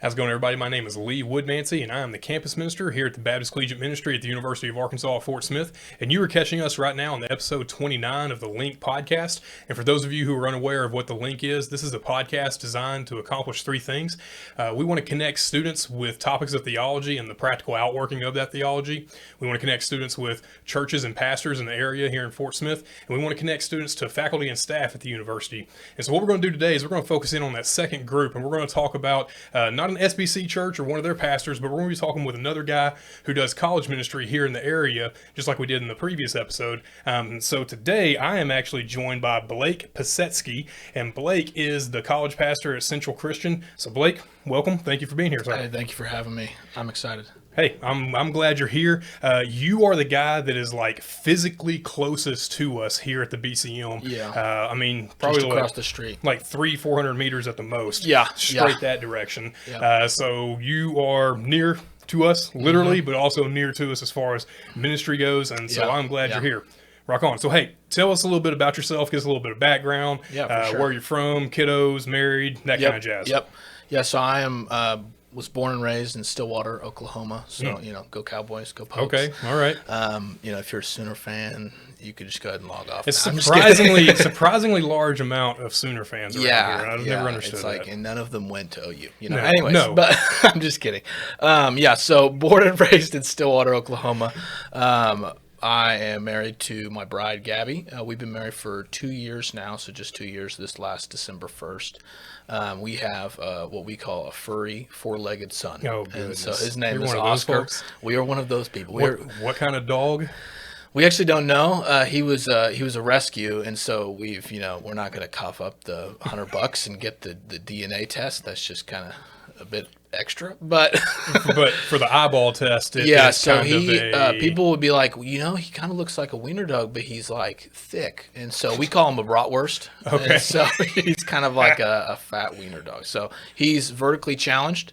How's it going, everybody? My name is Lee Woodmancy, and I am the campus minister here at the Baptist Collegiate Ministry at the University of Arkansas at Fort Smith. And you are catching us right now on the episode 29 of the Link podcast. And for those of you who are unaware of what the Link is, this is a podcast designed to accomplish three things. We want to connect students with topics of theology and the practical outworking of that theology. We want to connect students with churches and pastors in the area here in Fort Smith. And we want to connect students to faculty and staff at the university. And so what we're going to do today is we're going to focus in on that second group, and we're going to talk about not an SBC church or one of their pastors, but we're going to be talking with another guy who does college ministry here in the area, just like we did in the previous episode. So today I am actually joined by Blake Pesetsky, and Blake is the college pastor at Central Christian. So Blake, welcome. Thank you for being here, sir. Hey, thank you for having me. I'm excited. Hey, I'm glad you're here. You are the guy that is like physically closest to us here at the BCM. Yeah. I mean, probably just across the street, like 300-400 meters at the most. Yeah. Straight that direction. Yeah. So you are near to us, literally, but also near to us as far as ministry goes. And so I'm glad you're here. Rock on. So, hey, tell us a little bit about yourself. Give us a little bit of background. Yeah, for sure. Where you're from, kiddos, married, that kind of jazz. Yep. Yeah. So I am. Was born and raised in Stillwater, Oklahoma. So, go Cowboys, go Pokes. Okay, all right. If you're a Sooner fan, you could just go ahead and log off. It's now. surprisingly large amount of Sooner fans around here. I've never understood it's that. And none of them went to OU. No. But I'm just kidding. So born and raised in Stillwater, Oklahoma. I am married to my bride, Gabby. We've been married for 2 years now, so just 2 years this last December 1st. We have what we call a furry, four-legged son. Oh, and goodness. so his name is You're one of those Oscar. folks? We are one of those people. What kind of dog? We actually don't know. He was a rescue, and so we're not going to cough up the $100 and get the DNA test. That's just kind of a bit extra, but for the eyeball test, people would be like, he kind of looks like a wiener dog, but he's like thick, and so we call him a bratwurst. Okay, and so he's kind of like a fat wiener dog. So he's vertically challenged,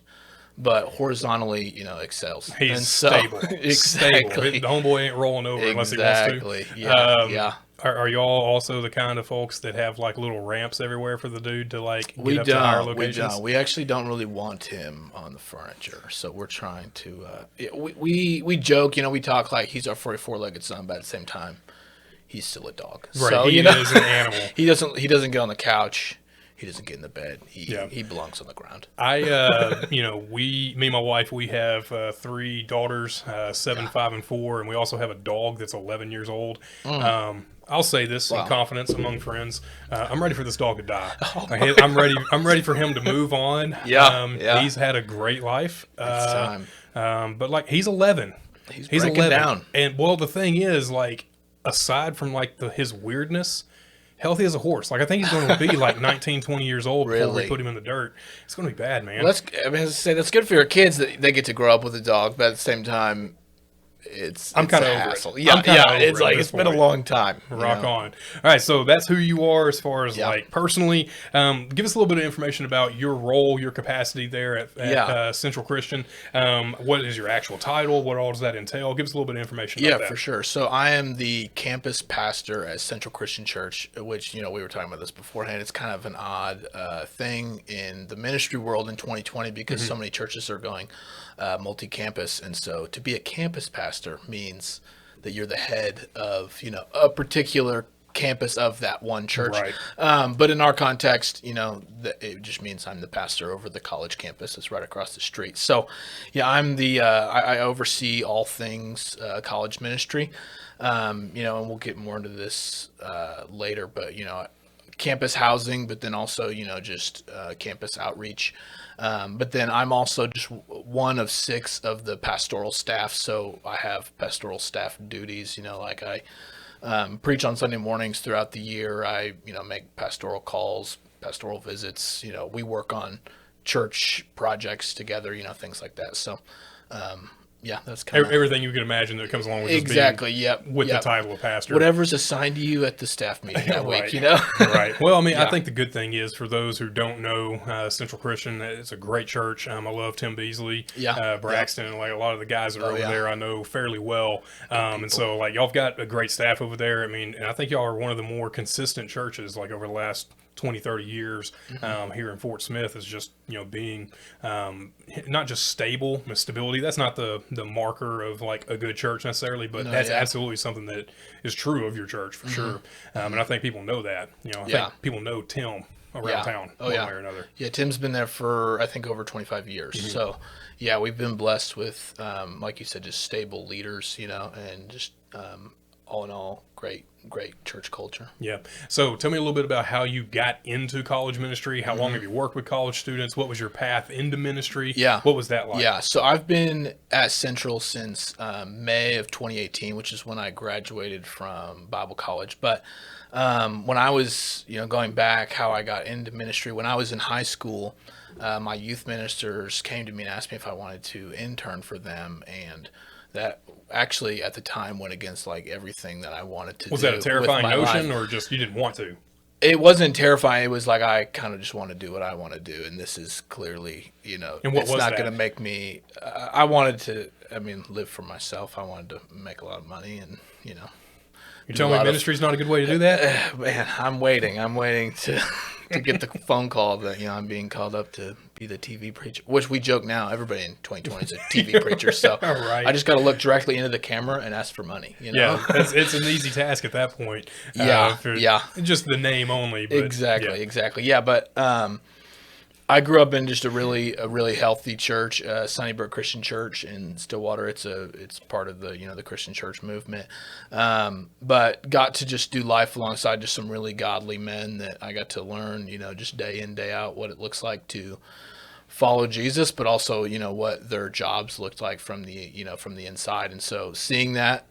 but horizontally, excels. He's stable. Exactly. Stable. The homeboy ain't rolling over unless he wants to. Exactly. Yeah. Are y'all also the kind of folks that have like little ramps everywhere for the dude to like get up to higher locations? We actually don't really want him on the furniture, so we're trying to. We joke, we talk like he's our four-legged son, but at the same time, he's still a dog. Right, so, he is an animal. He doesn't get on the couch. He doesn't get in the bed. He belongs on the ground. Me and my wife, we have 3 daughters, 7, 5, and 4, and we also have a dog that's 11 years old. I'll say this in confidence among friends. I'm ready for this dog to die. I'm ready for him to move on. He's had a great life. It's time. But like he's 11. He's breaking 11. Down. And well, the thing is, like, aside from like his weirdness, healthy as a horse. Like, I think he's going to be like 19, 20 years old before we put him in the dirt. It's going to be bad, man. As I say, that's good for your kids that they get to grow up with a dog, but at the same time, I'm kind of over it. It's been a long time. Rock on. All right, so that's who you are as far as like personally. Give us a little bit of information about your role, your capacity there at Central Christian. What is your actual title? What all does that entail? Give us a little bit of information about that. Yeah, for sure. So I am the campus pastor at Central Christian Church, which, we were talking about this beforehand. It's kind of an odd thing in the ministry world in 2020 because so many churches are going multi-campus, and so to be a campus pastor means that you're the head of a particular campus of that one church. Right. But in our context, it just means I'm the pastor over the college campus. It's right across the street. So, I'm the I oversee all things college ministry. And we'll get more into this later. But campus housing, but then also just campus outreach. But then I'm also just one of 6 of the pastoral staff. So I have pastoral staff duties, like I preach on Sunday mornings throughout the year. I, make pastoral calls, pastoral visits. We work on church projects together, things like that. So, that's kind of everything you can imagine that comes along with the title of pastor. Whatever's assigned to you at the staff meeting that week, Right. Well, I mean, I think the good thing is for those who don't know Central Christian, it's a great church. I love Tim Beasley, Braxton, and like a lot of the guys that are over there I know fairly well. And so like y'all have got a great staff over there. I mean, and I think y'all are one of the more consistent churches like over the last 20, 30 years here in Fort Smith is just, being not just stable, but stability. That's not the marker of like a good church necessarily, but that's absolutely something that is true of your church for sure. And I think people know that. I think people know Tim around town one way or another. Yeah, Tim's been there for, I think, over 25 years. So, yeah, we've been blessed with, like you said, just stable leaders, and just all in all, great church culture. Yeah. So tell me a little bit about how you got into college ministry. How long have you worked with college students? What was your path into ministry? Yeah. What was that like? Yeah. So I've been at Central since May of 2018, which is when I graduated from Bible college. But when I was, going back how I got into ministry, when I was in high school, my youth ministers came to me and asked me if I wanted to intern for them, and that actually at the time went against like everything that I wanted to do. Was that a terrifying notion, or just you didn't want to? It wasn't terrifying. It was like, I kind of just want to do what I want to do, and this is clearly, And what it's was not that? going to make me. I wanted to, live for myself. I wanted to make a lot of money, and You're telling me ministry's not a good way to do that? Man, I'm waiting to get the phone call that I'm being called up to be the TV preacher, which we joke now. Everybody in 2020 is a TV preacher, so Right. I just got to look directly into the camera and ask for money. Yeah, it's an easy task at that point. Just the name only. But, Exactly. Yeah, but I grew up in just a really healthy church, Sunnybrook Christian Church in Stillwater. It's part of the Christian church movement, but got to just do life alongside just some really godly men that I got to learn, just day in, day out, what it looks like to follow Jesus, but also what their jobs looked like from the inside. And so seeing that,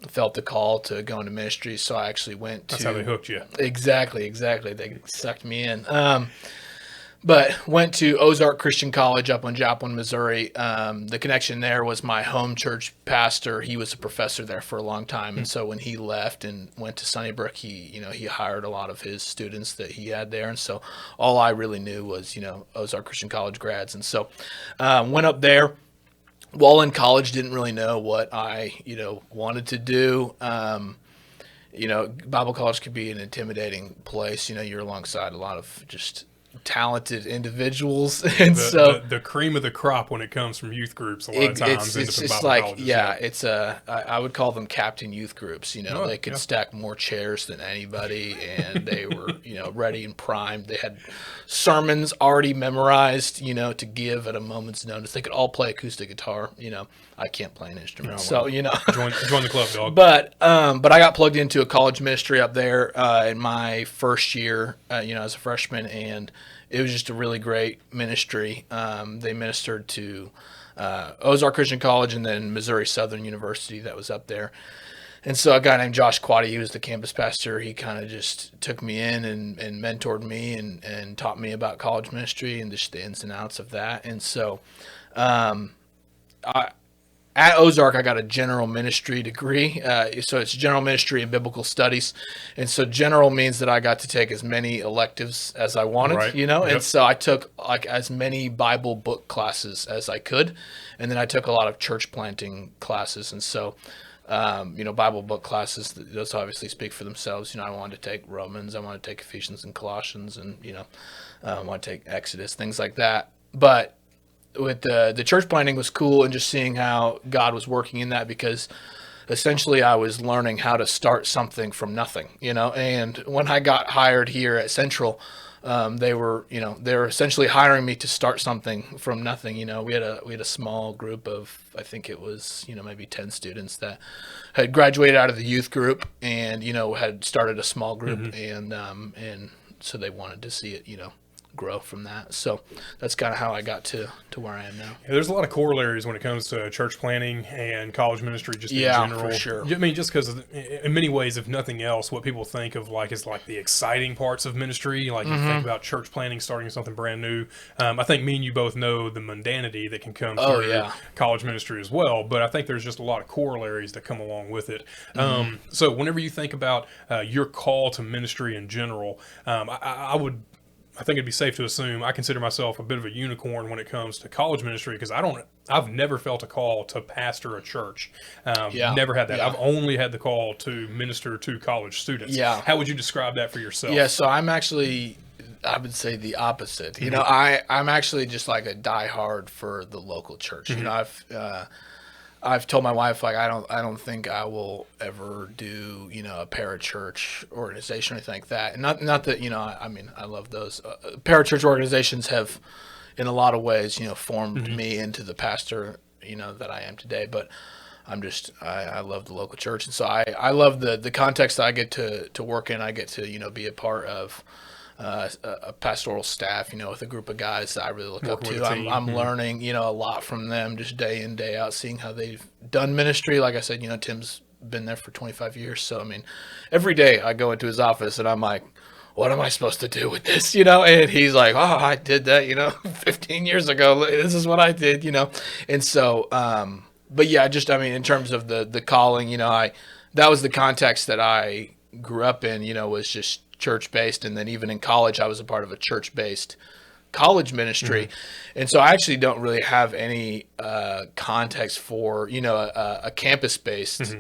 felt the call to go into ministry, so I actually went to... That's how they hooked you. Exactly. They sucked me in. But went to Ozark Christian College up in Joplin, Missouri. The connection there was my home church pastor. He was a professor there for a long time, and so when he left and went to Sunnybrook, he hired a lot of his students that he had there, and so all I really knew was Ozark Christian College grads, and so went up there. While in college, didn't really know what I, wanted to do. Bible college could be an intimidating place. You're alongside a lot of just talented individuals, and the cream of the crop when it comes from youth groups. A lot of times, it's just like it's I would call them captain youth groups. They could stack more chairs than anybody, and they were ready and primed. They had sermons already memorized, to give at a moment's notice. They could all play acoustic guitar. I can't play an instrument, so join the club, dog. But I got plugged into a college ministry up there in my first year, as a freshman, and it was just a really great ministry. They ministered to Ozark Christian College and then Missouri Southern University that was up there. And so a guy named Josh Quaddy, he was the campus pastor. He kind of just took me in and mentored me and taught me about college ministry and just the ins and outs of that. And so at Ozark, I got a general ministry degree. So it's general ministry and biblical studies. And so general means that I got to take as many electives as I wanted, Right. And so I took like as many Bible book classes as I could. And then I took a lot of church planting classes. And so, Bible book classes, those obviously speak for themselves. I wanted to take Romans, I wanted to take Ephesians and Colossians, and, I want to take Exodus, things like that. But with the church planting was cool, and just seeing how God was working in that, because essentially I was learning how to start something from nothing, and when I got hired here at Central, they were essentially hiring me to start something from nothing. We had a small group of, I think it was, maybe 10 students that had graduated out of the youth group and, had started a small group, and so they wanted to see it, grow from that. So that's kind of how I got to where I am now. Yeah, there's a lot of corollaries when it comes to church planting and college ministry, just in general. For sure. Just because in many ways, if nothing else, what people think of is the exciting parts of ministry. Like you think about church planting, starting something brand new. I think me and you both know the mundanity that can come through college ministry as well. But I think there's just a lot of corollaries that come along with it. So whenever you think about your call to ministry in general, I I think it'd be safe to assume I consider myself a bit of a unicorn when it comes to college ministry because I've never felt a call to pastor a church. Never had that. Yeah. I've only had the call to minister to college students. Yeah. How would you describe that for yourself? Yeah, so I'm actually, I would say the opposite. You know, I'm actually just like a diehard for the local church. You know, I've told my wife, like, I don't think I will ever do, you know, a parachurch organization or anything like that. And not that, you know, I mean, I love those. Parachurch organizations have, in a lot of ways, you know, formed me into the pastor, you know, that I am today. But I love the local church. And so I love the context that I get to work in. I get to, you know, be a part of a pastoral staff, you know, with a group of guys that I really look up to. I'm learning, you know, a lot from them just day in, day out, seeing how they've done ministry. Like I said, you know, Tim's been there for 25 years. So, I mean, every day I go into his office and I'm like, what am I supposed to do with this? You know, and he's like, oh, I did that, you know, 15 years ago. This is what I did, you know? And so, but yeah, just, I mean, in terms of the calling, you know, that was the context that I grew up in, you know, was just church-based. And then even in college, I was a part of a church-based college ministry. And so I actually don't really have any context for, you know, a campus-based,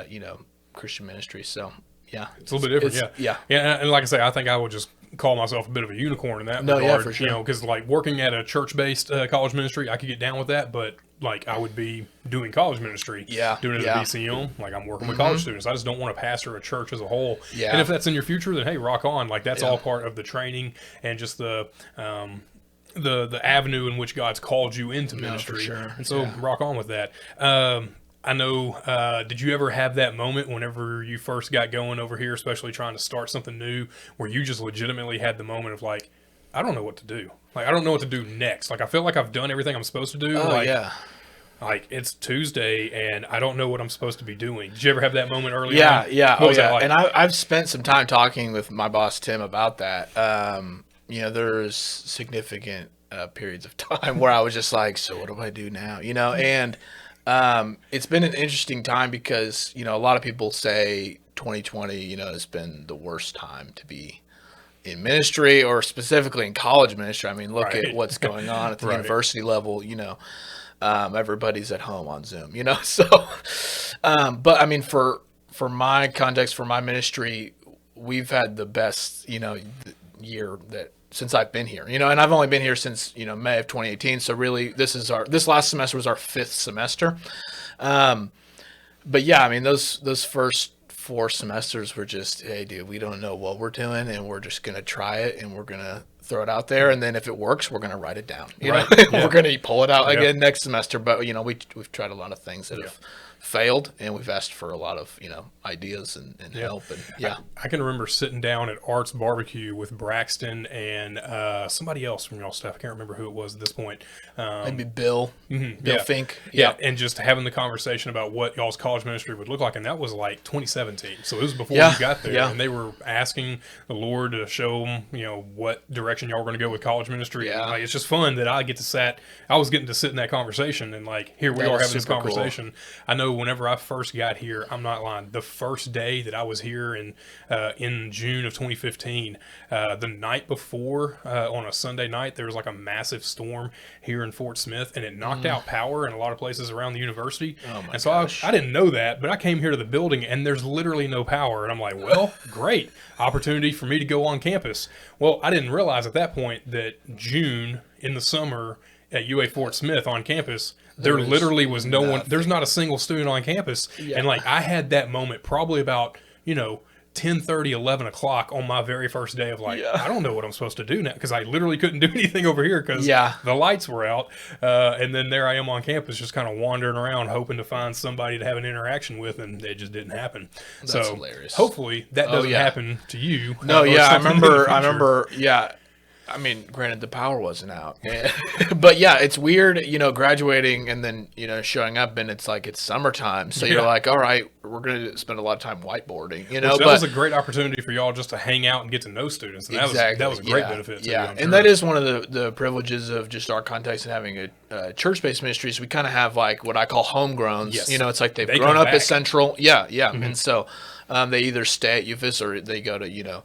you know, Christian ministry. So, yeah. It's a little bit different, yeah. Yeah, and like I say, I think I would just call myself a bit of a unicorn in that regard. Yeah, for sure. You know, because like working at a church-based college ministry, I could get down with that, but like I would be doing college ministry, doing it at BCM, like I'm working with college students. I just don't want to pastor a church as a whole. Yeah. And if that's in your future, then hey, rock on. Like that's all part of the training and just the avenue in which God's called you into ministry. For sure. And so rock on with that. I know, did you ever have that moment whenever you first got going over here, especially trying to start something new, where you just legitimately had the moment of like, I don't know what to do. Like, I don't know what to do next. Like, I feel like I've done everything I'm supposed to do. Oh, like, yeah. Like, it's Tuesday, and I don't know what I'm supposed to be doing. Did you ever have that moment early on? Yeah. What was that like? And I've spent some time talking with my boss, Tim, about that. You know, there's significant periods of time where I was just like, so what do I do now? You know, and it's been an interesting time because, you know, a lot of people say 2020, you know, has been the worst time to be in ministry or specifically in college ministry. I mean, look at what's going on at the university level, you know, everybody's at home on Zoom, you know, so, but I mean, for my context, for my ministry, we've had the best, you know, year that since I've been here, you know, and I've only been here since, you know, May of 2018. So really this last semester was our 5th semester. But yeah, I mean, those first 4 semesters were just, hey dude, we don't know what we're doing and we're just going to try it and we're going to throw it out there. And then if it works, we're going to write it down, you know, we're going to pull it out again next semester. But, you know, we've tried a lot of things that have failed and we've asked for a lot of, you know, ideas and help. And I can remember sitting down at Art's Barbecue with Braxton and somebody else from y'all staff. I can't remember who it was at this point. Maybe Bill Fink. Yeah. And just having the conversation about what y'all's college ministry would look like. And that was like 2017. So it was before you got there. And they were asking the Lord to show them, you know, what direction y'all were going to go with college ministry. And like, it's just fun that I was getting to sit in that conversation and like, here we are having this conversation. Cool. I know whenever I first got here, I'm not lying, the first day that I was here in June of 2015, the night before on a Sunday night, there was like a massive storm here in Fort Smith and it knocked out power in a lot of places around the university. And so I didn't know that, but I came here to the building and there's literally no power. And I'm like, well, great opportunity for me to go on campus. Well, I didn't realize at that point that June in the summer at UA Fort Smith on campus, there literally was no one, there's not a single student on campus. And like, I had that moment probably about, you know, 10:30, 11 o'clock on my very first day of like, I don't know what I'm supposed to do now. Cause I literally couldn't do anything over here because the lights were out. And then there I am on campus, just kind of wandering around, hoping to find somebody to have an interaction with. And it just didn't happen. That's hilarious. Hopefully that doesn't happen to you. No. I remember. I mean, granted, the power wasn't out, but yeah, it's weird, you know, graduating and then, you know, showing up and it's like, it's summertime. So you're like, all right, we're going to spend a lot of time whiteboarding, you know. That was a great opportunity for y'all just to hang out and get to know students. And that was a great benefit. Yeah. And that is one of the privileges of just our context and having a church-based ministry. So we kind of have like what I call homegrowns, you know, it's like they've grown up at Central. And so they either stay at UFS or they go to, you know,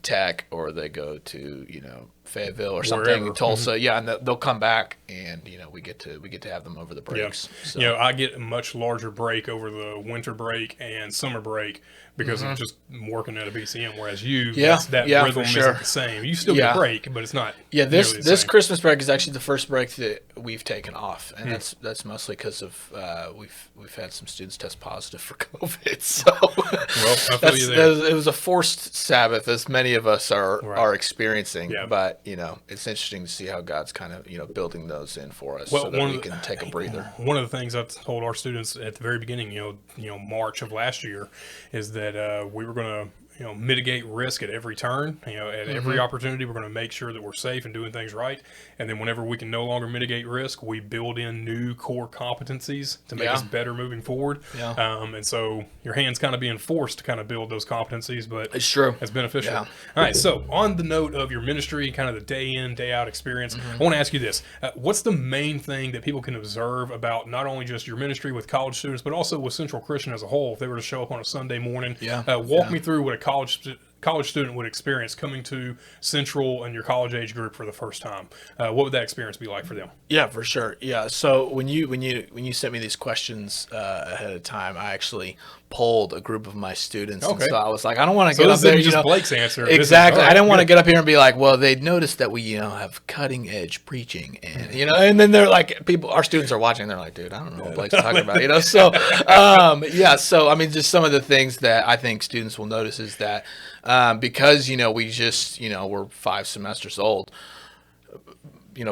Tech, or they go to Fayetteville or something, Wherever. Tulsa, yeah, and they'll come back, and we get to have them over the breaks. So. I get a much larger break over the winter break and summer break because of just working at a BCM, whereas that rhythm isn't the same. You still get a break, but it's not. Yeah, this Christmas break is actually the first break that we've taken off, and that's mostly because of we've had some students test positive for COVID. So I feel you there. It was a forced Sabbath, as many of us are experiencing. Yeah. But it's interesting to see how God's kind of building those in for us so that we can take a breather. One of the things I've told our students at the very beginning, March of last year, is that we were going to mitigate risk at every turn. At every opportunity, we're going to make sure that we're safe and doing things right. And then whenever we can no longer mitigate risk, we build in new core competencies to make us better moving forward. Yeah. And so your hand's kind of being forced to kind of build those competencies, but it's true. It's beneficial. Yeah. All right. So on the note of your ministry, kind of the day in, day out experience, I want to ask you this. What's the main thing that people can observe about not only just your ministry with college students, but also with Central Christian as a whole, if they were to show up on a Sunday morning? Walk me through what a college student would experience coming to Central and your college age group for the first time. What would that experience be like for them? Yeah, for sure. Yeah. So when you sent me these questions ahead of time, I actually polled a group of my students. Okay. And so I was like, I don't want to get up there. there. Just Blake's answer. Exactly. I didn't want to get up here and be like, well, they'd noticed that we have cutting edge preaching, and and then they're like, our students are watching. They're like, dude, I don't know what Blake's talking about. So So I mean, just some of the things that I think students will notice is that because we just we're 5 semesters old.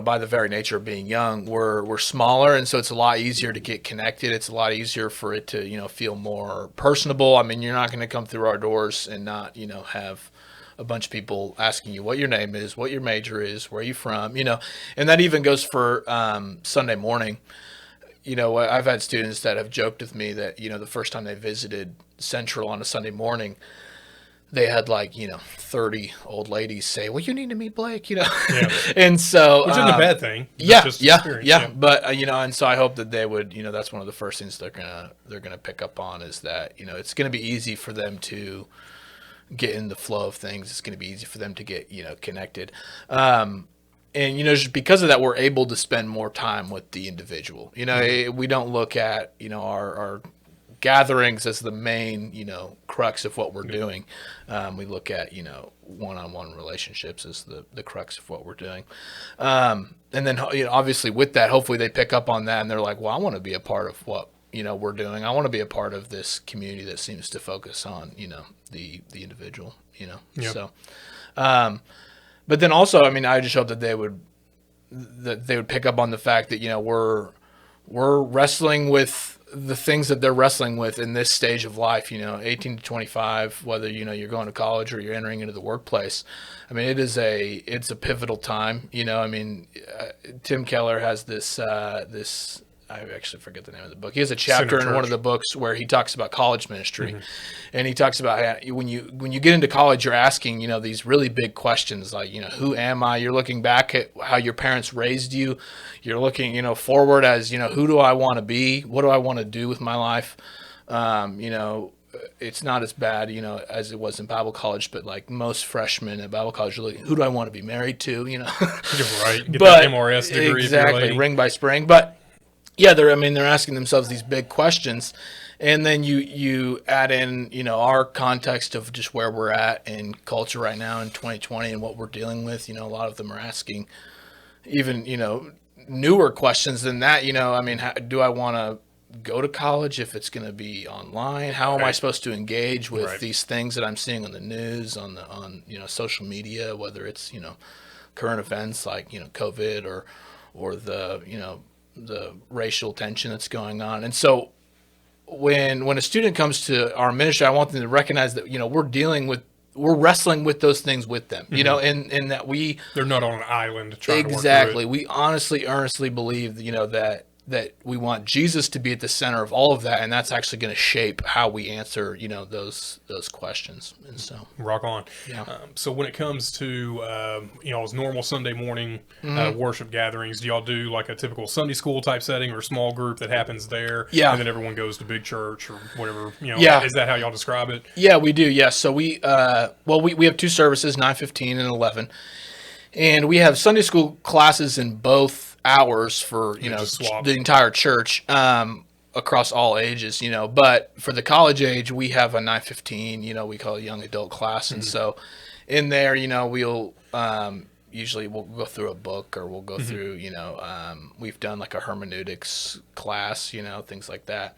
By the very nature of being young, we're smaller, and so it's a lot easier to get connected. It's a lot easier for it to feel more personable. I mean, you're not going to come through our doors and not have a bunch of people asking you what your name is, what your major is, where you from, and that even goes for Sunday morning. I've had students that have joked with me that the first time they visited Central on a Sunday morning, they had 30 old ladies say, well, you need to meet Blake, and so which isn't a bad thing. Yeah. But and so I hope that they would, that's one of the first things they're gonna pick up on is that it's gonna be easy for them to get in the flow of things. It's gonna be easy for them to get connected, and just because of that, we're able to spend more time with the individual. We don't look at our gatherings as the main, crux of what we're doing. We look at, one-on-one relationships as the crux of what we're doing. And then, obviously with that, hopefully they pick up on that and they're like, well, I want to be a part of what, we're doing. I want to be a part of this community that seems to focus on, the individual, So, but then also, I mean, I just hope that they would pick up on the fact that, we're wrestling with the things that they're wrestling with in this stage of life, 18 to 25, whether, you're going to college or you're entering into the workplace. I mean, it's a pivotal time, I mean, Tim Keller has this, I actually forget the name of the book. He has a chapter in one of the books where he talks about college ministry, and he talks about how when you get into college, you're asking, these really big questions like, who am I? You're looking back at how your parents raised you. You're looking, forward as, who do I want to be? What do I want to do with my life? It's not as bad, as it was in Bible college, but like most freshmen at Bible college, are looking, who do I want to be married to? You're right. Get that MRS degree. Exactly. Ring by spring. But yeah, they're asking themselves these big questions, and then you add in, our context of just where we're at in culture right now in 2020 and what we're dealing with. A lot of them are asking even, newer questions than that. Do I want to go to college if it's going to be online? How am I supposed to engage with these things that I'm seeing on the news, on social media, whether it's, current events like, COVID or the racial tension that's going on. And so when a student comes to our ministry, I want them to recognize that, we're wrestling with those things with them, and that they're not on an island trying to work through it. Exactly. We honestly, earnestly believe, that that we want Jesus to be at the center of all of that, and that's actually going to shape how we answer, those questions. And so, rock on. Yeah. So when it comes to as normal Sunday morning worship gatherings, do y'all do like a typical Sunday school type setting or small group that happens there? Yeah. And then everyone goes to big church or whatever. Yeah. Is that how y'all describe it? Yeah, we do. Yeah. So we have two services, 9:15 and 11, and we have Sunday school classes in both hours for the entire church across all ages. But for the college age, we have a 9:15. We call it young adult class, and so in there, we'll usually we'll go through a book or we'll go through we've done like a hermeneutics class, things like that.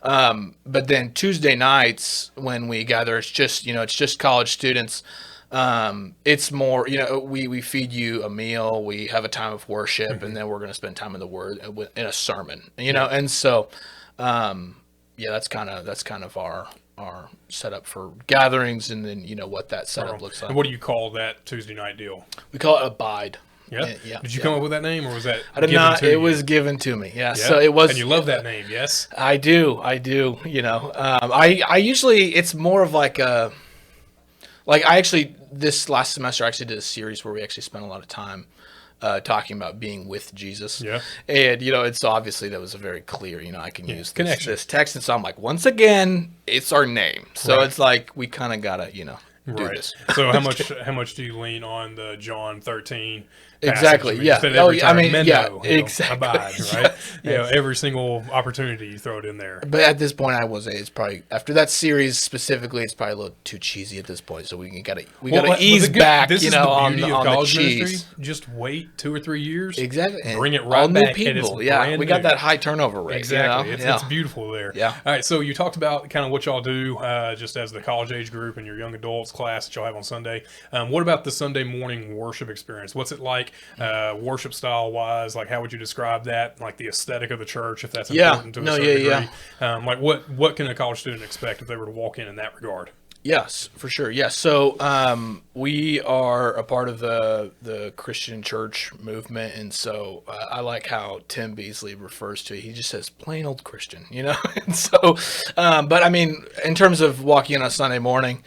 But then Tuesday nights when we gather, it's just college students. It's more, we feed you a meal, we have a time of worship, and then we're going to spend time in the Word in a sermon, and so, that's kind of our setup for gatherings, and then what that setup looks like. And what do you call that Tuesday night deal? We call it Abide. Yeah. Did you come up with that name, or was that? I did not. It was given to me. Yeah. So it was. And you love that name, yes? I do. I usually it's more of like a. Like this last semester, I actually did a series where we actually spent a lot of time talking about being with Jesus. Yeah. And, it's obviously that was a very clear, I can use this text. And so I'm like, once again, it's our name. So it's like, we kind of got to, do this. So how much do you lean on the John 13? Exactly. Yeah. Exactly. Abide, right? Every single opportunity you throw it in there. But at this point, I will say it's probably after that series specifically, it's probably a little too cheesy at this point. So we gotta ease back, this is the on beauty the of college cheese. ministry. Just wait 2 or 3 years. Exactly. Bring it right all back. New people. We got that high turnover rate. Exactly. It's beautiful there. Yeah. All right. So you talked about kind of what y'all do just as the college age group and your young adults class that y'all have on Sunday. What about the Sunday morning worship experience? What's it like? Worship style wise, like how would you describe that? Like the aesthetic of the church, if that's important to a certain degree. Like what can a college student expect if they were to walk in that regard? Yes, for sure. Yes. So we are a part of the Christian church movement, and so I like how Tim Beasley refers to it. He just says plain old Christian, And so, but I mean, in terms of walking in on a Sunday morning.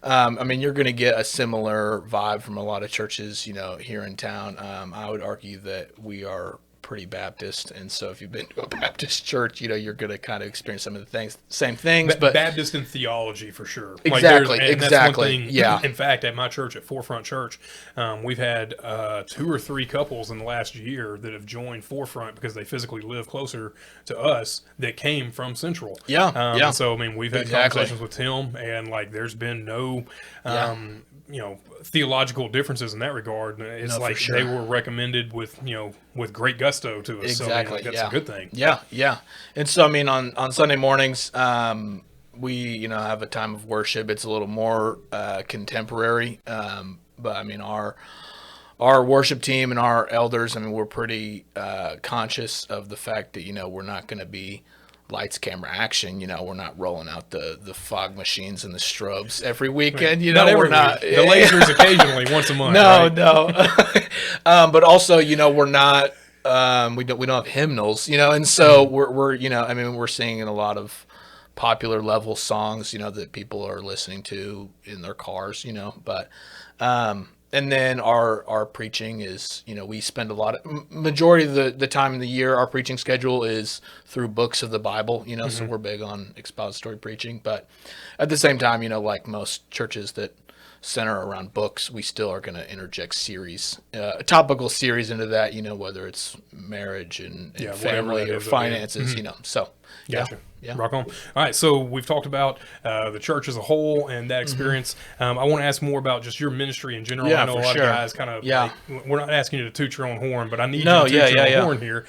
You're going to get a similar vibe from a lot of churches, here in town. I would argue that we are pretty Baptist, and so if you've been to a Baptist church, you're going to kind of experience some of the same things. But Baptist in theology for sure. Exactly. That's one thing. Yeah. In fact, at my church, at Forefront Church, we've had 2 or 3 couples in the last year that have joined Forefront because they physically live closer to us that came from Central. Yeah. So we've had conversations with Tim, and there's been no. Theological differences in that regard. It's they were recommended with great gusto to us. Exactly. So that's a good thing. Yeah. And so on Sunday mornings, we have a time of worship. It's a little more contemporary, but our worship team and our elders, we're pretty conscious of the fact that we're not going to be lights, camera, action. We're not rolling out the fog machines and the strobes every weekend. We're not. The lasers occasionally once a month. No. But also, we're not. We don't have hymnals. And so we're singing a lot of popular level songs. That people are listening to in their cars. But. And then our preaching is, we spend majority of the time in the year, our preaching schedule is through books of the Bible, so we're big on expository preaching. But at the same time, like most churches that center around books, we still are going to interject topical series into that, whether it's marriage and family or finances, so. Gotcha. Yeah. Rock on. All right, so we've talked about the church as a whole and that experience. I want to ask more about just your ministry in general. Yeah, I know a lot of guys kind of, we're not asking you to toot your own horn, but I need you to toot your own horn here.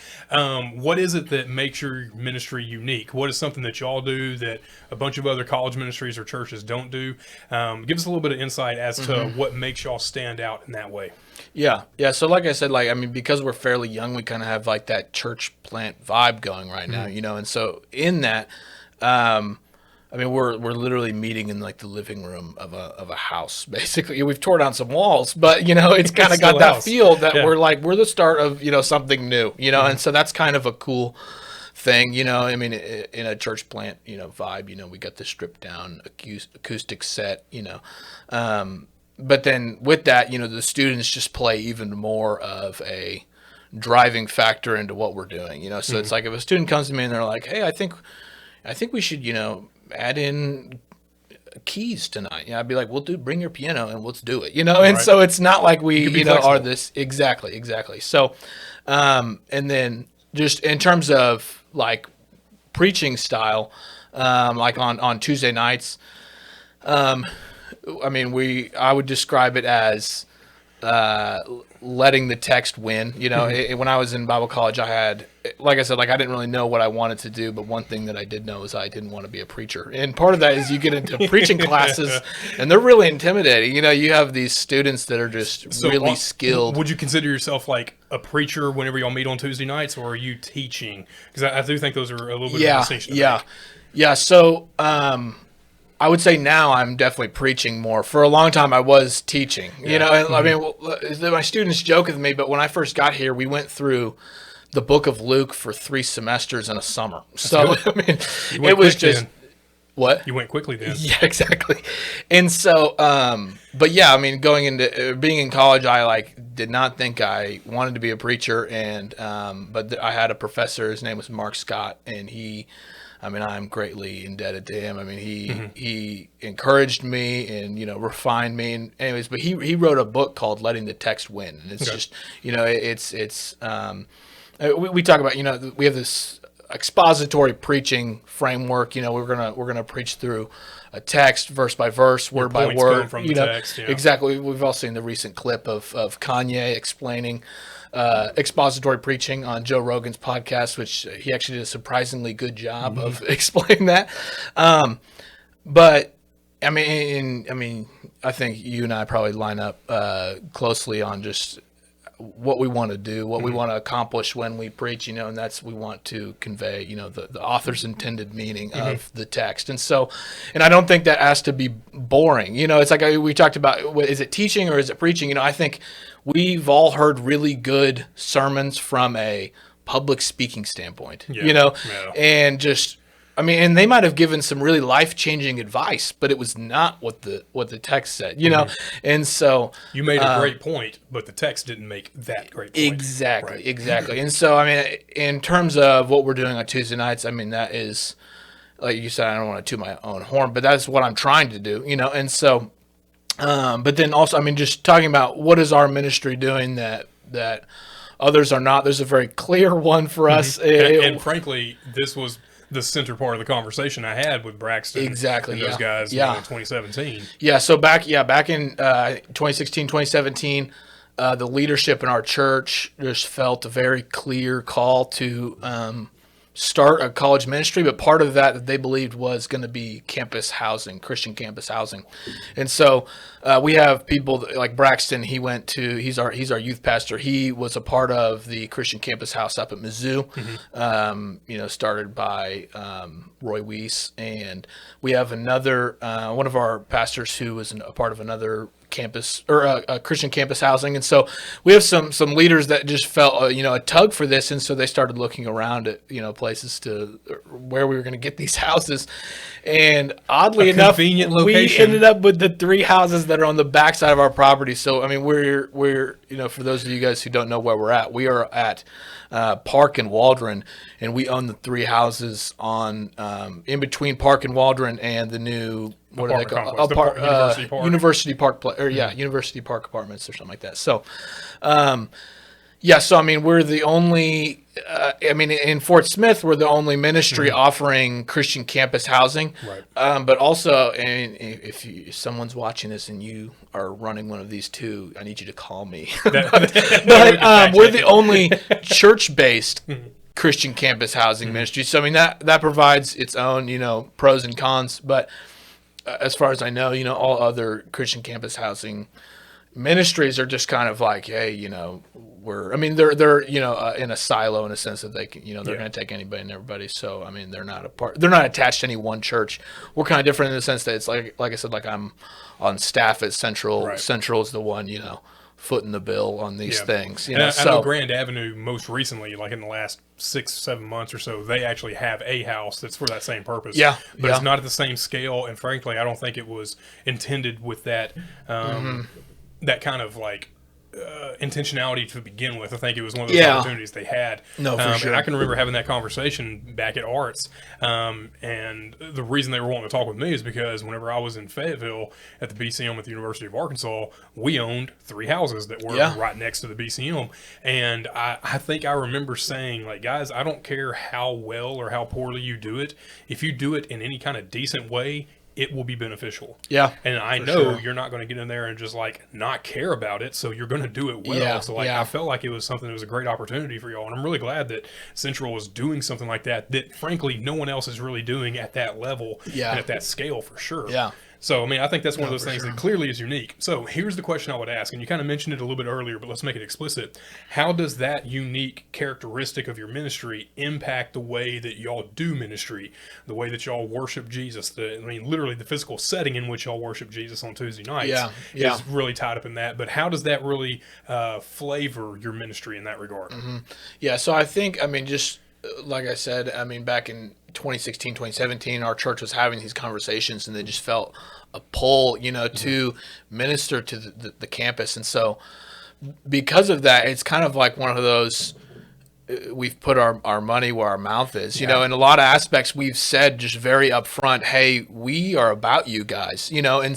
What is it that makes your ministry unique? What is something that y'all do that a bunch of other college ministries or churches don't do? Give us a little bit of insight as to what makes y'all stand out in that way. Yeah. So like I said, because we're fairly young, we kind of have that church plant vibe going right now, and so in that, I mean, we're literally meeting in like the living room of a house, basically. We've torn down some walls, but it's kind of still got a that house. feel that Yeah. we're the start of something new, and so that's kind of a cool thing, I mean, in a church plant, vibe, we got the stripped down acoustic set, but then with that, the students just play even more of a driving factor into what we're doing, so it's like if a student comes to me and they're like, hey, I think we should, add in keys tonight. I'd be like, well, dude, bring your piano and let's do it, and Right. so it's not like we, You can be are flexible. this exactly. So, and then just in terms of like preaching style, like on Tuesday nights, I mean, I would describe it as letting the text win. When I was in Bible college, I had, like I said, like I didn't really know what I wanted to do, but one thing that I did know is I didn't want to be a preacher. And part of that is you get into preaching classes, and they're really intimidating. You have these students that are just really skilled. Would you consider yourself like a preacher whenever y'all meet on Tuesday nights, or are you teaching? Because I do think those are a little bit of a distinction. Yeah. So, I would say now I'm definitely preaching more. For a long time, I was teaching. I mean, my students joke with me, but when I first got here, we went through the book of Luke for 3 semesters in a summer. So, I mean, it was just then. what? You went quickly then. Yeah, exactly. And so, but yeah, I mean, going into being in college, I did not think I wanted to be a preacher, and but I had a professor. His name was Mark Scott, and I'm greatly indebted to him. I mean, he encouraged me and refined me. And anyways, but he wrote a book called "Letting the Text Win," and it's just we talk about we have this expository preaching framework. We're gonna preach through a text, verse by verse, word by points word. come from the text, yeah. Exactly. We've all seen the recent clip of Kanye explaining expository preaching on Joe Rogan's podcast, which he actually did a surprisingly good job of explaining that. But I mean, I think you and I probably line up closely on just what we want to do, what we want to accomplish when we preach, and that's we want to convey, the author's intended meaning of the text. And so, and I don't think that has to be boring. It's like we talked about, is it teaching or is it preaching? I think we've all heard really good sermons from a public speaking standpoint, Yeah. and just, I mean, and they might have given some really life-changing advice, but it was not what the text said, And so You made a great point, but the text didn't make that great point. Exactly. And so, I mean, in terms of what we're doing on Tuesday nights, I mean, that is, like you said, I don't want to toot my own horn, but that's what I'm trying to do, And so, but then also, I mean, just talking about what is our ministry doing that others are not. There's a very clear one for us. And frankly, this was the center part of the conversation I had with Braxton and those guys in 2017. Yeah, so back in 2016, 2017, the leadership in our church just felt a very clear call to start a college ministry, but part of that they believed was going to be campus housing, Christian campus housing. And so we have people like Braxton. He's our youth pastor. He was a part of the Christian campus house up at Mizzou, started by Roy Weiss. And we have another one of our pastors who was a part of another campus or a Christian campus housing. And so we have some leaders that just felt a tug for this, and so they started looking around at places to where we were going to get these houses. And oddly enough, we ended up with the 3 houses that are on the backside of our property. So I mean, we're for those of you guys who don't know where we're at, we are at Park and Waldron, and we own the 3 houses on in between Park and Waldron and the new University Park. University Park University Park Apartments or something like that. So so I mean, we're the only in Fort Smith, we're the only ministry offering Christian campus housing. Right. But also, and if someone's watching this and you are running one of these 2, I need you to call me. But we're the only church-based Christian campus housing ministry. So I mean, that provides its own pros and cons. But as far as I know, all other Christian campus housing ministries are just kind of like, hey, they're in a silo in a sense that they can, they're going to take anybody and everybody. So I mean, they're not attached to any one church. We're kind of different in the sense that it's like I said, like I'm on staff at Central. Right. Central is the one, footing the bill on these things. I know Grand Avenue most recently, like in the last 6-7 months or so, they actually have a house that's for that same purpose. Yeah, but it's not at the same scale, and frankly, I don't think it was intended with that that kind of like intentionality to begin with. I think it was one of those opportunities they had. No, for sure. And I can remember having that conversation back at Arts, and the reason they were wanting to talk with me is because whenever I was in Fayetteville at the BCM at the University of Arkansas, we owned 3 houses that were right next to the BCM, and I think I remember saying, like, guys, I don't care how well or how poorly you do it. If you do it in any kind of decent way, it will be beneficial. Yeah. And I know you're not going to get in there and just like not care about it. So you're going to do it well. Yeah. So like, I felt like it was something that was a great opportunity for y'all. And I'm really glad that Central was doing something like that frankly, no one else is really doing at that level and at that scale for sure. Yeah. So, I mean, I think that's one of those things that clearly is unique. So here's the question I would ask, and you kind of mentioned it a little bit earlier, but let's make it explicit. How does that unique characteristic of your ministry impact the way that y'all do ministry, the way that y'all worship Jesus? Literally the physical setting in which y'all worship Jesus on Tuesday nights is really tied up in that. But how does that really flavor your ministry in that regard? Mm-hmm. Yeah, so I think, just like I said, back in 2016, 2017, our church was having these conversations and they just felt a pull, to minister to the campus. And so because of that, it's kind of like one of those, we've put our money where our mouth is, in a lot of aspects. We've said just very upfront, hey, we are about you guys, and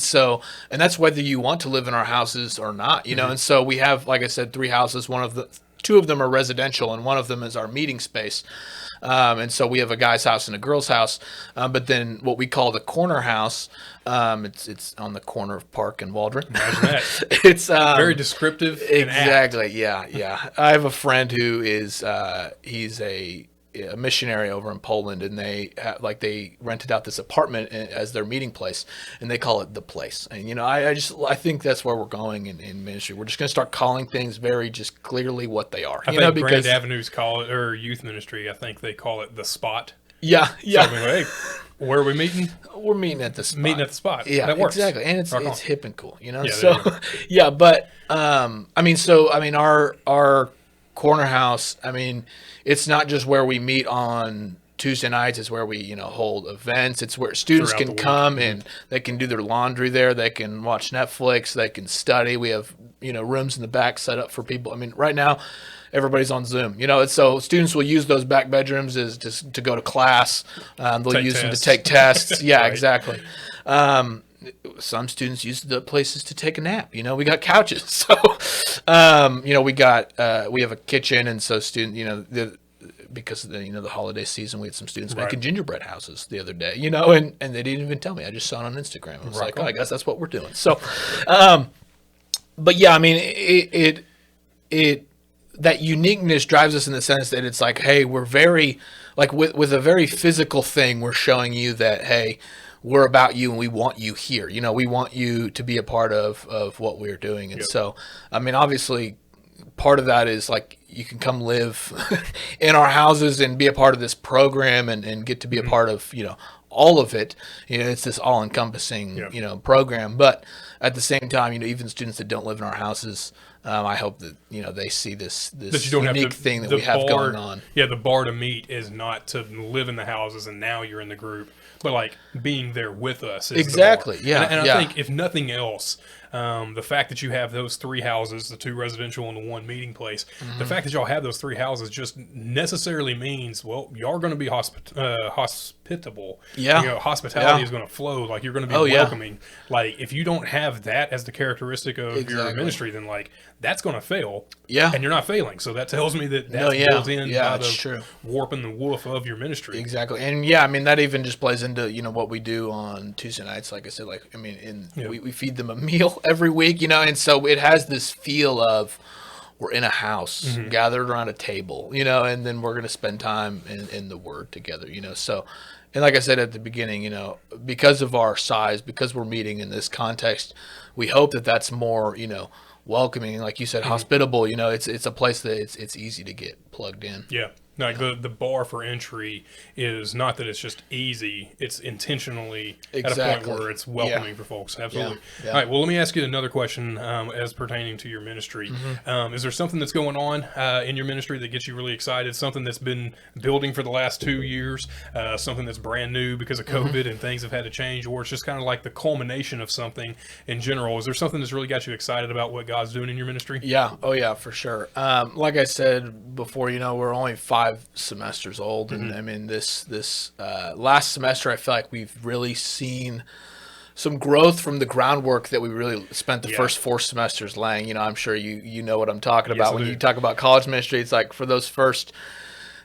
that's whether you want to live in our houses or not, and so we have, like I said, 3 houses. 2 of them are residential, and one of them is our meeting space. And so we have a guy's house and a girl's house. But then what we call the corner house, it's on the corner of Park and Waldron. Imagine that. It's very descriptive. Exactly. Yeah. I have a friend who is he's a missionary over in Poland, and they rented out this apartment as their meeting place, and they call it the place. And I think that's where we're going in ministry. We're just going to start calling things very just clearly what they are. I think Grand Avenues call it, or youth ministry, I think they call it the spot. Yeah. So, hey, where are we meeting? We're meeting at the spot. Meeting at the spot. Yeah, that works. Exactly, and it's hip and cool. Yeah, yeah. But our corner house, it's not just where we meet on Tuesday nights. It's where we, hold events. It's where students can come and they can do their laundry there. They can watch Netflix. They can study. We have, rooms in the back set up for people. Right now, everybody's on Zoom, so students will use those back bedrooms as just to go to class. They'll use them to take tests. Yeah, right. Exactly. Some students use the places to take a nap. We got couches. So, we have a kitchen, and so because of the holiday season, we had some students making gingerbread houses the other day, and they didn't even tell me. I just saw it on Instagram. I was like, I guess that's what we're doing. So, but yeah, it that uniqueness drives us in the sense that it's like, hey, we're very, like with a very physical thing, we're showing you that, hey, we're about you and we want you here. We want you to be a part of what we're doing. And so, obviously, part of that is like you can come live in our houses and be a part of this program and get to be a part of, all of it. It's this all-encompassing, program. But at the same time, even students that don't live in our houses, I hope that, they see this unique thing that we have going on. Yeah, the bar to meet is not to live in the houses and now you're in the group, but like being there with us is exactly. The bar. And I think if nothing else, the fact that you have those 3 houses, the 2 residential and the 1 meeting place, the fact that y'all have those 3 houses just necessarily means, well, y'all are going to be hospitable. Yeah. Hospitality is going to flow. Like, you're going to be welcoming. Like, if you don't have that as the characteristic of your ministry, then like that's going to fail. Yeah. And you're not failing. So that tells me that that's built in by the true. warp and the woof of your ministry. Exactly. And that even just plays into, what we do on Tuesday nights. Like I said, we feed them a meal every week, and so it has this feel of we're in a house gathered around a table, and then we're going to spend time in the Word together, so. And like I said at the beginning, because of our size, because we're meeting in this context, we hope that that's more, welcoming, like you said, hospitable. You know, it's a place that it's easy to get plugged in. Yeah. Like the bar for entry is not that it's just easy; it's intentionally at a point where it's welcoming for folks. Absolutely. Yeah. All right. Well, let me ask you another question as pertaining to your ministry. Is there something that's going on in your ministry that gets you really excited? Something that's been building for the last 2 years? Something that's brand new because of COVID and things have had to change, or it's just kind of like the culmination of something in general? Is there something that's really got you excited about what God's doing in your ministry? Yeah. Oh, yeah, for sure. Like I said before, you know, we're only 5 semesters old, and I mean this last semester I feel like we've really seen some growth from the groundwork that we really spent the first 4 semesters laying. You know, I'm sure you know what I'm talking about when you talk about college ministry. It's like for those first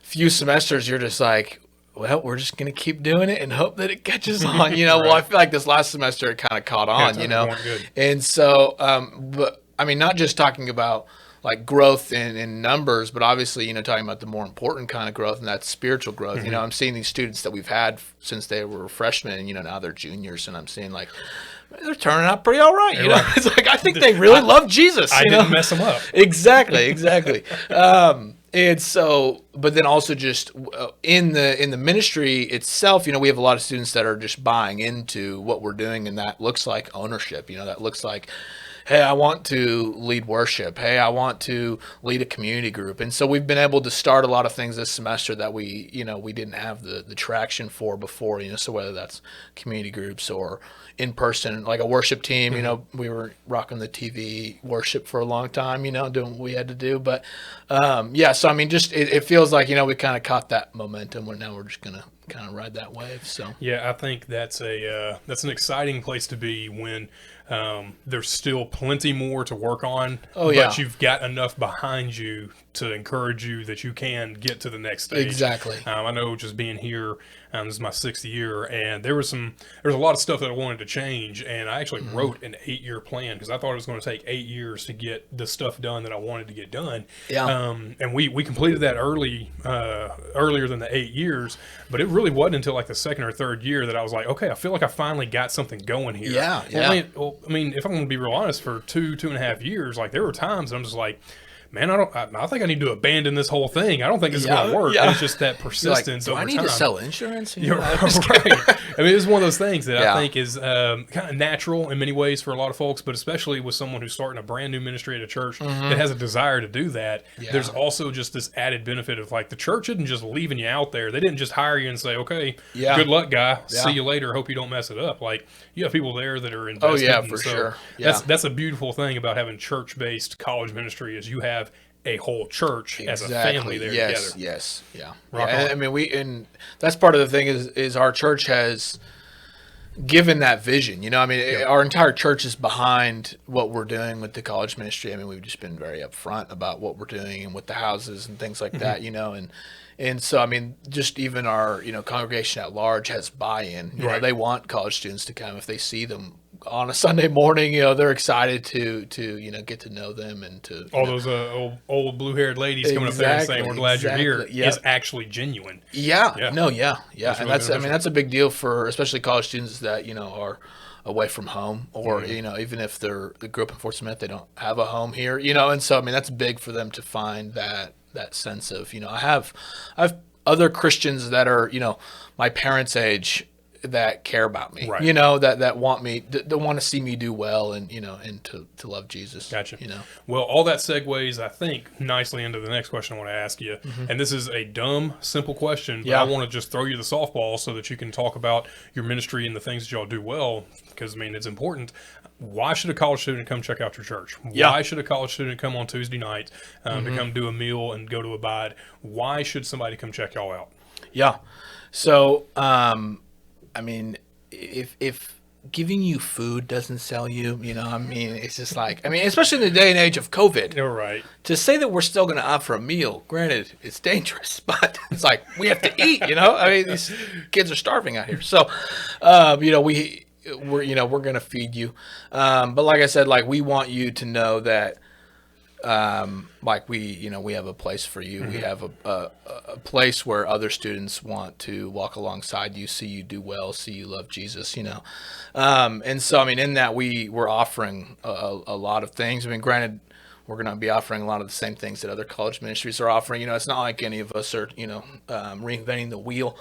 few semesters you're just like, well, we're just going to keep doing it and hope that it catches on, you know. Well, I feel like this last semester it kind of caught on, you know. And so but I mean, not just talking about like growth in numbers, but obviously, you know, talking about the more important kind of growth, and that's spiritual growth. You know, I'm seeing these students that we've had since they were freshmen, and, you know, now they're juniors, and I'm seeing like they're turning out pretty all right. You know, it's like I think they really love Jesus. I didn't mess them up. Exactly. And so, but then also just in the ministry itself, you know, we have a lot of students that are just buying into what we're doing, and that looks like ownership. You know, that looks like, hey, I want to lead worship. Hey, I want to lead a community group. And so we've been able to start a lot of things this semester that we didn't have the traction for before, you know, so whether that's community groups or in person, like a worship team, you know, we were rocking the TV worship for a long time, you know, doing what we had to do. But so I mean, just it feels like, you know, we kind of caught that momentum where now we're just going to kind of ride that wave. So yeah, I think that's an exciting place to be when there's still plenty more to work on, but you've got enough behind you to encourage you that you can get to the next stage. Exactly. I know just being here, this is my 6th year, and there's a lot of stuff that I wanted to change, and I actually wrote an 8-year plan because I thought it was going to take 8 years to get the stuff done that I wanted to get done. Yeah. And we completed that earlier than the 8 years, but it really wasn't until like the 2nd or 3rd year that I was like, okay, I feel like I finally got something going here. Yeah. I mean, if I'm going to be real honest, for 2.5 years, like there were times I'm just like, man, I think I need to abandon this whole thing. I don't think this is going to work. And it's just that persistence over time. Do I need to sell insurance? You're right. I mean, it's one of those things that I think is kind of natural in many ways for a lot of folks, but especially with someone who's starting a brand new ministry at a church that has a desire to do that. There's also just this added benefit of like the church isn't just leaving you out there. They didn't just hire you and say, okay, good luck, guy. See you later. Hope you don't mess it up. Like you have people there that are invested. Oh, yeah, for sure. Yeah. That's a beautiful thing about having church-based college ministry is you have a whole church as a family there together. Yes. Yeah. I mean, and that's part of the thing is our church has given that vision. You know, I mean, our entire church is behind what we're doing with the college ministry. I mean, we've just been very upfront about what we're doing and with the houses and things like that, you know, and so, I mean, just even our, you know, congregation at large has buy-in. You know, they want college students to come. If they see them on a Sunday morning, you know, they're excited to you know, get to know them and to all those old blue-haired ladies coming up there and saying we're glad you're here is actually genuine. Yeah. No, yeah. That's and really I mean, that's a big deal for especially college students that, you know, are away from home or, you know, even if they grew up in Fort Smith, they don't have a home here, you know, and so, I mean, that's big for them to find that sense of, you know, I've other Christians that are, you know, my parents' age that care about me, you know, that want me, that want to see me do well and, you know, and to love Jesus. Gotcha. You know, well, all that segues, I think, nicely into the next question I want to ask you. And this is a dumb, simple question, but I want to just throw you the softball so that you can talk about your ministry and the things that y'all do well, because, I mean, it's important. Why should a college student come check out your church? Why should a college student come on Tuesday night to come do a meal and go to Abide? Why should somebody come check y'all out? Yeah. So, I mean, if giving you food doesn't sell you, you know, I mean, it's just like, I mean, especially in the day and age of COVID. You're right. To say that we're still going to offer a meal, granted, it's dangerous, but it's like we have to eat, you know? I mean, these kids are starving out here. So, you know, we're going to feed you. But like I said, like we want you to know that like we have a place for you. We have a place where other students want to walk alongside you, see you do well, see you love Jesus, and so, I mean, in that we're offering a lot of things. I mean, granted, we're going to be offering a lot of the same things that other college ministries are offering. It's not like any of us are, reinventing the wheel.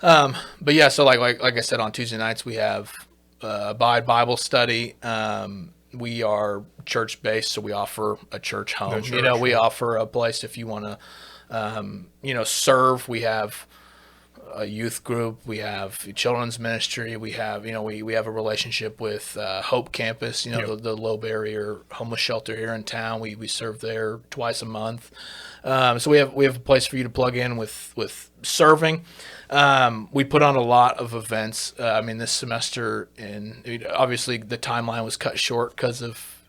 But yeah, so like I said, on Tuesday nights we have Abide Bible study. We are church based, so we offer a church home. We offer a place if you want to, serve. We have a youth group. We have children's ministry. We have, we have a relationship with Hope Campus. The low barrier homeless shelter here in town. We serve there twice a month. So we have a place for you to plug in with serving. We put on a lot of events. This semester, obviously the timeline was cut short because of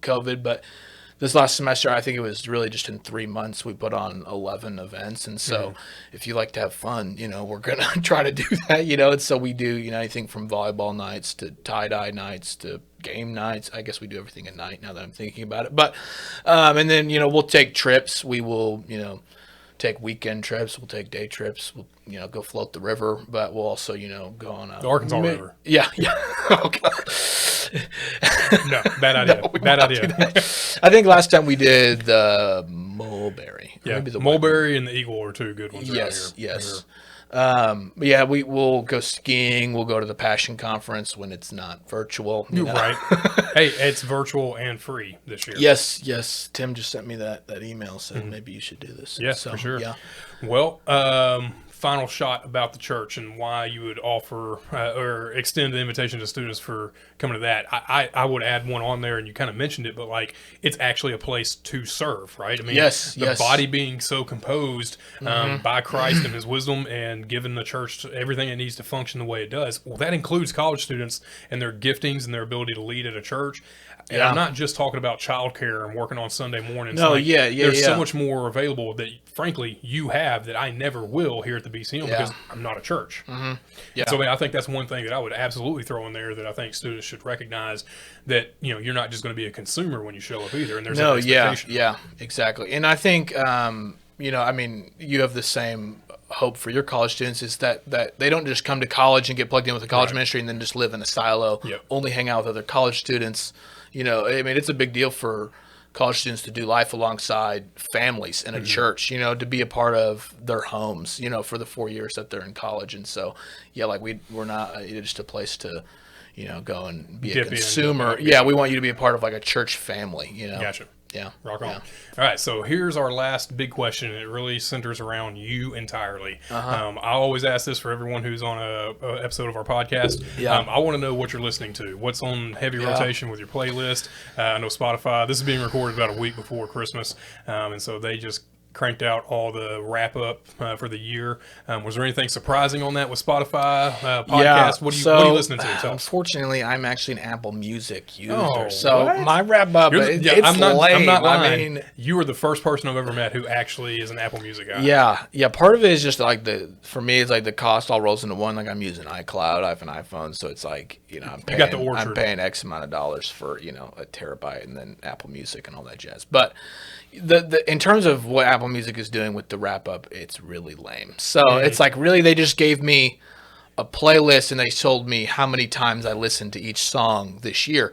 COVID, but this last semester, I think it was really just in 3 months, we put on 11 events. And so if you like to have fun, we're going to try to do that, and so we do, anything from volleyball nights to tie-dye nights to game nights. I guess we do everything at night now that I'm thinking about it. But, and then, we'll take trips. We will, take weekend trips. We'll take day trips. We'll, go float the river, but we'll also, go on the Arkansas River. Yeah. Oh, God. No, bad idea. Bad idea. I think last time we did the Mulberry. Yeah, the Mulberry and the Eagle are two good ones. Yes. Yeah, we'll go skiing. We'll go to the Passion Conference when it's not virtual. Right. Hey, it's virtual and free this year. Yes. Tim just sent me that email, said maybe you should do this. Yes, for sure. Yeah. Well, final shot about the church and why you would offer or extend the invitation to students for coming to that. I would add one on there, and you kind of mentioned it, but like it's actually a place to serve, right? I mean, the body being so composed by Christ and His wisdom and giving the church everything it needs to function the way it does. Well, that includes college students and their giftings and their ability to lead at a church. And I'm not just talking about childcare and working on Sunday mornings. No, There's so much more available that, frankly, you have that I never will here at the BCM because I'm not a church. Yeah. So I think that's one thing that I would absolutely throw in there that I think students should recognize that, you're not just going to be a consumer when you show up either. And there's an expectation. Yeah, exactly. And I think, you have the same hope for your college students is that they don't just come to college and get plugged in with the college ministry and then just live in a silo, only hang out with other college students. It's a big deal for college students to do life alongside families in a church, to be a part of their homes, for the 4 years that they're in college. And so, we're not just a place to, go and be a consumer. We want you to be a part of like a church family, Gotcha. Yeah. Rock on. All right. So here's our last big question. It really centers around you entirely. I always ask this for everyone who's on a episode of our podcast. I want to know what you're listening to. What's on heavy rotation with your playlist? I know Spotify. This is being recorded about a week before Christmas. And so they just cranked out all the wrap up for the year. Was there anything surprising on that with Spotify podcast? What are you listening to? Unfortunately, I'm actually an Apple Music user. My wrap up, I'm not lame. lying. You are the first person I've ever met who actually is an Apple Music guy. Yeah. Part of it is just like for me, it's like the cost all rolls into one. Like I'm using iCloud. I have an iPhone, so it's like I'm paying X amount of dollars for a terabyte, and then Apple Music and all that jazz. But in terms of what Apple Music is doing with the wrap up, it's really lame. So it's like really they just gave me a playlist and they told me how many times I listened to each song this year,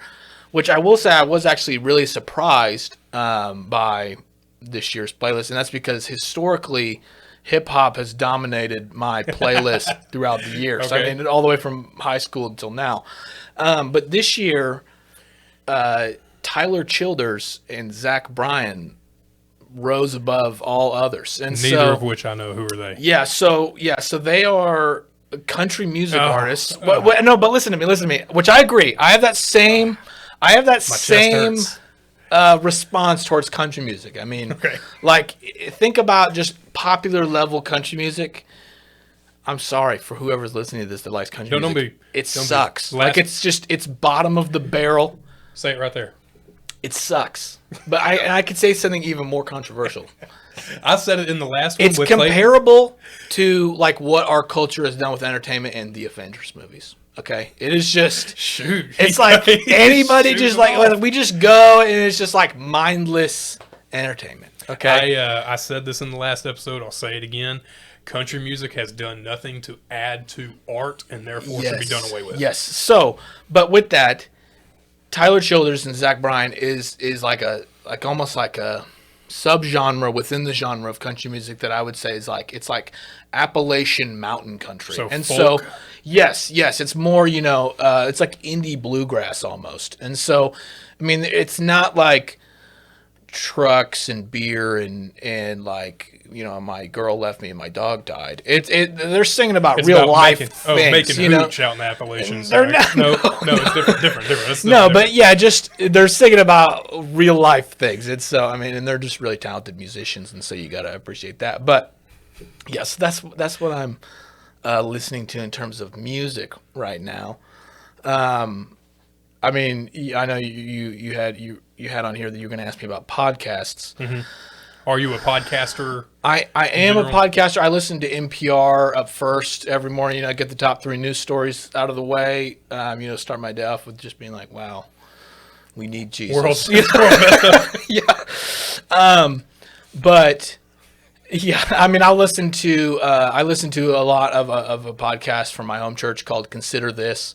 which I will say I was actually really surprised by this year's playlist, and that's because historically hip hop has dominated my playlist throughout the years. Okay. So all the way from high school until now. But this year, Tyler Childers and Zach Bryan rose above all others, and neither of which I know. Who are they? So they are country music artists. But listen to me. Which I agree. I have that same response towards country music. I mean, think about just popular level country music. I'm sorry for whoever's listening to this that likes country music. It sucks. It's bottom of the barrel. Say it right there. It sucks. But I could say something even more controversial. I said it in the last one. It's comparable to like what our culture has done with entertainment and the Avengers movies. Okay, it is just Shoot. It's like anybody just like we just go and it's just like mindless entertainment. Okay. I said this in the last episode. I'll say it again. Country music has done nothing to add to art, and therefore should be done away with. Yes. So, but with that, Tyler Childers and Zach Bryan is like almost like a subgenre within the genre of country music that I would say is like it's like Appalachian mountain country. So and folk. so yes, it's more, it's like indie bluegrass almost. And so I mean it's not like trucks and beer and like my girl left me and my dog died. They're singing about It's real about life making things. hooch out in the Appalachians. They're Right? not- No, it's different. That's No, different. but yeah, just they're singing about real life things. It's so and they're just really talented musicians, and so you gotta appreciate that. But yes, that's what I'm listening to in terms of music right now. I mean, I know you had on here that you were going to ask me about podcasts. Mm-hmm. Are you a podcaster? I am a general? podcaster. I listen to NPR up first every morning. Get the top 3 news stories out of the way. Start my day off with just being like, wow, we need Jesus. Yeah. But yeah, I mean, I listen to a lot of a podcast from my home church called Consider This.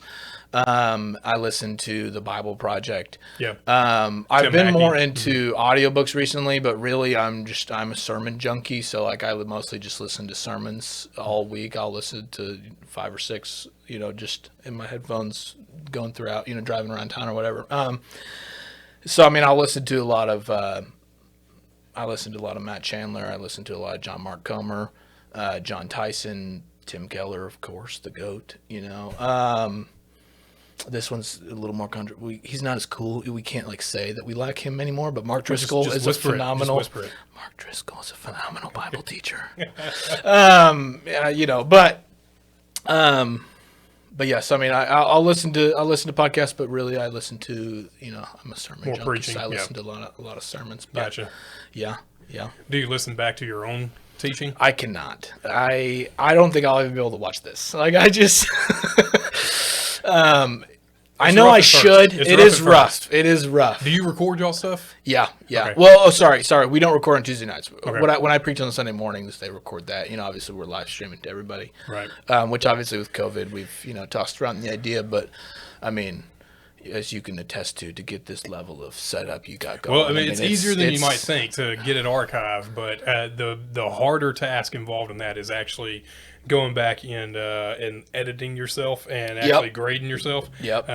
I listen to the Bible Project. Yeah. I've Tim been Mackey. more into audiobooks recently, but really I'm a sermon junkie. So like I would mostly just listen to sermons all week. I'll listen to 5 or 6, just in my headphones going throughout, driving around town or whatever. So I mean, I listen to a lot of Matt Chandler. I listen to a lot of John Mark Comer, John Tyson, Tim Keller, of course, the GOAT, This one's a little more country. He's not as cool. We can't say that we like him anymore. But Mark Driscoll is a phenomenal. Mark Driscoll is a phenomenal Bible teacher. But yes, I mean I'll listen to podcasts, but really I listen to I'm a sermon More junkie, preaching, so I listen to a lot of sermons. But Gotcha. Yeah. Do you listen back to your own teaching? I cannot. I don't think I'll even be able to watch this. Like I just. I know I should. It is rough. It is rough. Do you record y'all stuff? Yeah. Okay. Well, sorry. We don't record on Tuesday nights. Okay. When I preach on Sunday mornings, they record that. Obviously we're live streaming to everybody. Right. Which obviously with COVID we've tossed around the idea, but I mean, as you can attest to get this level of setup you got going. Well, I mean it's easier than you might think to get it archived, but the harder task involved in that is actually going back and editing yourself and actually grading yourself. Yep.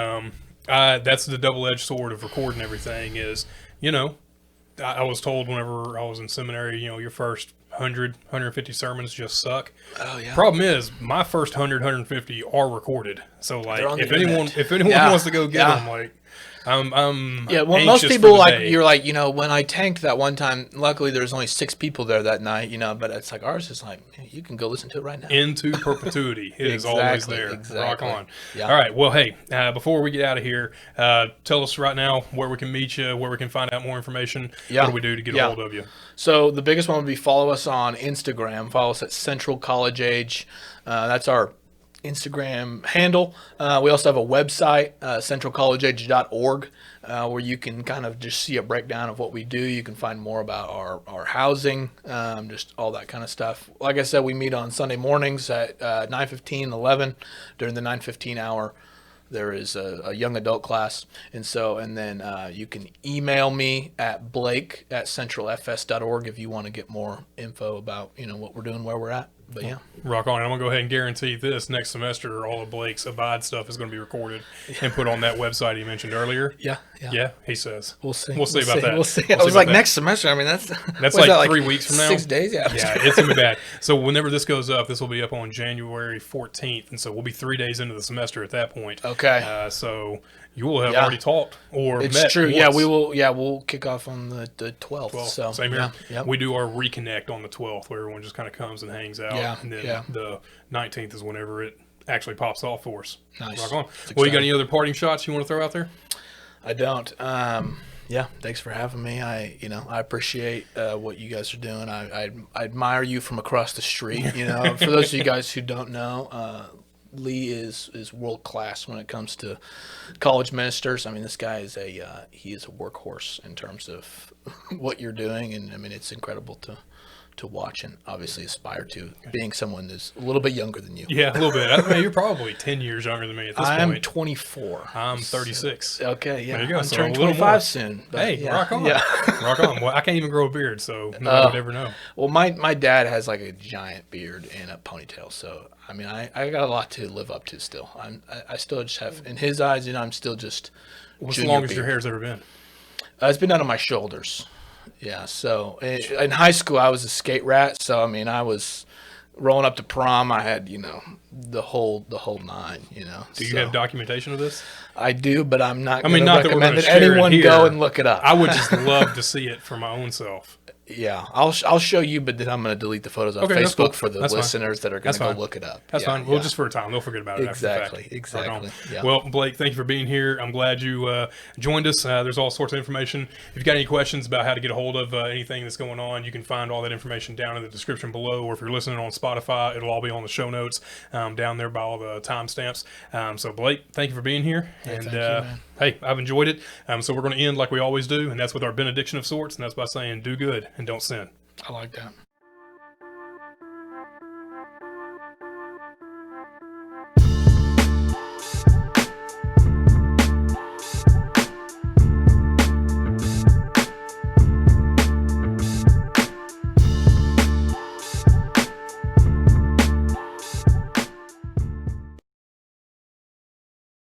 That's the double-edged sword of recording everything is, I was told whenever I was in seminary, your first 150 sermons just suck. Oh, yeah. Problem is, my first 150 are recorded. So, if anyone Yeah. wants to go get them, I'm Yeah, well, most people you're when I tanked that one time, luckily there was only 6 people there that night, but it's like ours is like, you can go listen to it right now. into perpetuity. It is always there. Exactly. Rock on. Yeah. All right. Well, hey, before we get out of here, tell us right now where we can meet you, where we can find out more information. Yeah. What do we do to get a hold of you? So the biggest one would be follow us on Instagram. Follow us at Central College Age. That's our Instagram handle. We also have a website, centralcollegeage.org, where you can kind of just see a breakdown of what we do. You can find more about our housing, just all that kind of stuff. Like I said, we meet on Sunday mornings at 9:15, 11. During the 9:15 hour, there is a young adult class. And then you can email me at blake@centralfs.org if you want to get more info about, what we're doing, where we're at. But yeah. Rock on. I'm going to go ahead and guarantee this next semester, all of Blake's Abide stuff is going to be recorded and put on that website he mentioned earlier. Yeah. Yeah, he says. We'll see. We'll see about that. We'll see. We'll I was see like, about next semester. I mean, that's like 3 weeks from now. 6 days. Yeah. Yeah, it's going to be bad. So whenever this goes up, this will be up on January 14th. And so we'll be 3 days into the semester at that point. Okay. So you will have already talked or It's met true. once. Yeah, we will. Yeah, we'll kick off on the 12th. Well, so same here. Yeah. We do our reconnect on the 12th, where everyone just kind of comes and hangs out. Yeah, And then yeah. the 19th is whenever it actually pops off for us. Nice. Rock on. It's Well, you got exciting. any other parting shots you want to throw out there? I don't. Yeah. Thanks for having me. I appreciate what you guys are doing. I admire you from across the street. For those of you guys who don't know, Lee is world class when it comes to college ministers. I mean, this guy is he is a workhorse in terms of what you're doing, and I mean, it's incredible to watch and obviously aspire to, being someone that's a little bit younger than you. Yeah, a little bit. I mean, you're probably 10 years younger than me at this point. I'm 24. I'm 36. Okay, yeah. There you go. I'm So turning a little 25 more. soon. Hey, yeah, rock on. Yeah. Rock on. Well, I can't even grow a beard, so nobody would ever know. Well, my dad has like a giant beard and a ponytail, so I mean, I got a lot to live up to still. I still just have, in his eyes, I'm still just. What's the junior longest your beard. hair's ever been? It's been down on my shoulders. Yeah. So in high school, I was a skate rat. So I mean, I was rolling up to prom. I had the whole nine. Do you have documentation of this? I do, but I'm not. I mean, not that we're recommend going to that share anyone it here. go and look it up. I would just love to see it for my own self. Yeah, I'll show you, but then I'm going to delete the photos on Okay, that's Facebook cool. for the That's fine. listeners that are going That's to go fine. look it up. That's Yeah, fine. Well, yeah. just for a time. They'll forget about it after the fact. Exactly. Right on. Yeah. Well, Blake, thank you for being here. I'm glad you joined us. There's all sorts of information. If you've got any questions about how to get a hold of anything that's going on, you can find all that information down in the description below, or if you're listening on Spotify, it'll all be on the show notes down there by all the timestamps. So, Blake, thank you for being here. Hey, And thank you, man. hey, I've enjoyed it. So we're going to end like we always do, and that's with our benediction of sorts, and that's by saying do good and don't sin. I like that.